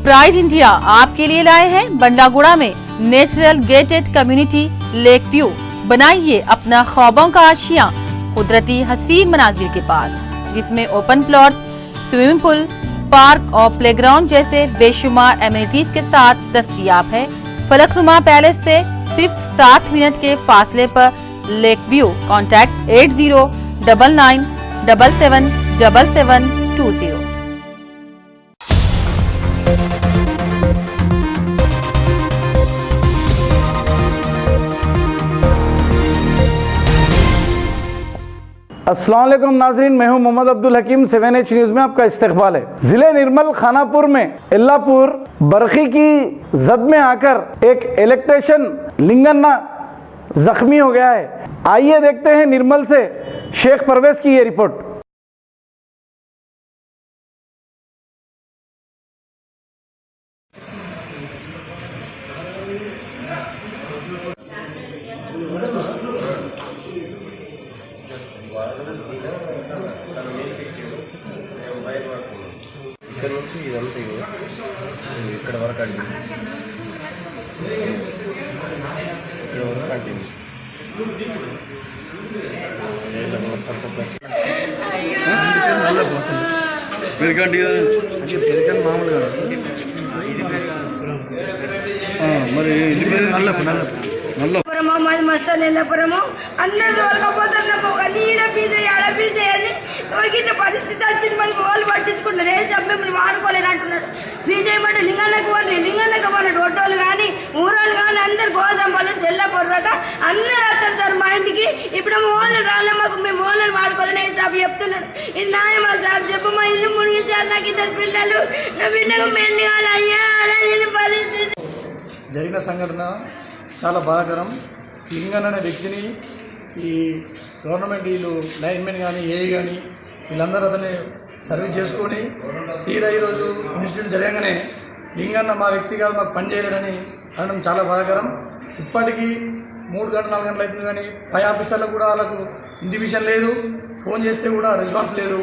Pride India आपके लिए लाए हैं बंडागुड़ा में natural gated community lake view. बनाइए अपना ख्वाबों का आशियां कुदरती हसीन मनाजिर के पास, जिसमें open plot, swimming pool, park और प्लेग्राउंड जैसे बेशुमार एमिनिटीज के साथ दस्तयाब है। फलकनुमा पैलेस से सिर्फ 7 मिनट के फासले पर लेक व्यू। कॉन्टैक्ट 8099777720। अस्सलाम वालेकुम नाजरीन, मैं हूं मोहम्मद अब्दुल हकीम। 7H न्यूज़ में आपका इस्तकबाल है। जिले निर्मल खानापुर में इल्लापुर बरखी की जद में आकर एक इलेक्ट्रिशियन लिंगन्ना जख्मी हो गया है। आइए देखते हैं निर्मल से शेख परवेज की ये रिपोर्ट। ఇక్కడ నుంచి ఇదంతా ఇక్కడ వరకు అండి, ఇక్కడ వరకు అంటుంది. పెరిగండి మామూలుగా మరి ఇంటి పేరు నల్లపు మాది మస్తా నెల్లపురము. అందరు దొరకపోతున్నాము, కానీ ఈడ పీజే ఆడ పీజే అని ఇట్లా పరిస్థితి వచ్చింది. మనకి వాళ్ళు పట్టించుకుంటారు, ఏ చెప్పి మిమ్మల్ని వాడుకోలేని అంటున్నాడు. పీజే ఏమంటే లింగన్నకు పోండి, లింగన్నకు పోన్నాడు. ఒట్టోళ్ళు కానీ ఊరోళ్ళు కానీ అందరు కోసం వాళ్ళు చెల్లపొరదాకా అందరు వస్తారు సార్ మా ఇంటికి. ఇప్పుడు ఓళ్ళు రాలే, మాకు మేము ఓళ్ళని వాడుకోలేని ఏ చెప్పి చెప్తున్నాడు. ఇది న్యాయమా సార్? చెప్పు, మా ఇల్లు మునిగించారు, నాకు 2 పిల్లలు, నా బిడ్డకు మెల్లి వాళ్ళు అయ్యా అనేది పరిస్థితి. జరిగిన సంఘటన చాలా బాధాకరం. లింగన్ అనే వ్యక్తిని ఈ గవర్నమెంట్ వీళ్ళు లైన్మెన్ కానీ ఏఈ కానీ వీళ్ళందరూ అతన్ని సర్వీస్ చేసుకొని తీరా ఈరోజు ఇన్సిడెంట్ జరగగానే లింగన్న మా వ్యక్తి కాదు, మాకు పని చేయలేడని అనడం చాలా బాధాకరం. ఇప్పటికీ 3 గంటలు 4 గంటలు అవుతుంది కానీ పై ఆఫీసర్లకు కూడా వాళ్ళకు ఇండివిజన్ లేదు, ఫోన్ చేస్తే కూడా రెస్పాన్స్ లేదు.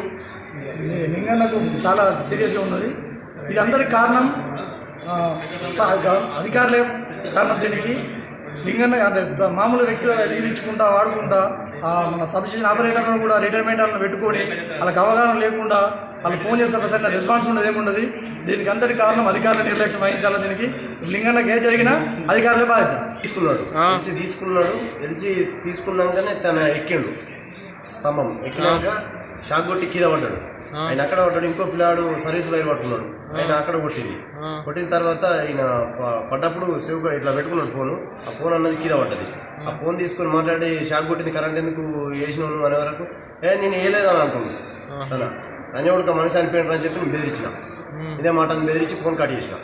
లింగన్నకు చాలా సీరియస్గా ఉన్నది. ఇది అందరికి కారణం అధికారులే కారణం. దీనికి లింగన్న అంటే మామూలు వ్యక్తులు లీజ్ ఇచ్చుకుంటా వాడుకుంటా మన సబ్స్టేషన్ ఆపరేటర్లను కూడా రిటైర్మెంట్ వాళ్ళని పెట్టుకొని వాళ్ళకి అవగాహన లేకుండా వాళ్ళు ఫోన్ చేస్తే సరైన రెస్పాన్స్ ఉండదు, ఏముండదు. దీనికి అందరి కారణం అధికారుల నిర్లక్ష్యం వహించాలి. దీనికి లింగన్నకి ఏ జరిగినా అధికారులే బాధ్యత. తీసుకున్నాకనే తన ఎక్కిండు స్తంభం, ఎక్కినాక షాక్ కొట్టి కింద పడ్డాడు. ఆయన అక్కడ పడ్డాడు. ఇంకో పిల్లాడు సర్వీస్ వైర్ పట్టుకున్నాడు, ఆయన అక్కడ కొట్టింది. కొట్టిన తర్వాత ఆయన పడ్డప్పుడు సేవ్ ఇట్లా పెట్టుకున్నాడు ఫోను. ఆ ఫోన్ అన్నది కింద పడ్డది. ఆ ఫోన్ తీసుకొని మాట్లాడి షాక్ కొట్టింది, కరెంట్ ఎందుకు వేసినావు అనే వరకు నేను వేయలేదని అనుకున్నాను. తన రంజవుడికి మనిషి అనిపోయినారు అని చెప్పి నేను బెదిరించిన, ఇదే మాటను బెదిరించి ఫోన్ కట్ చేసిన.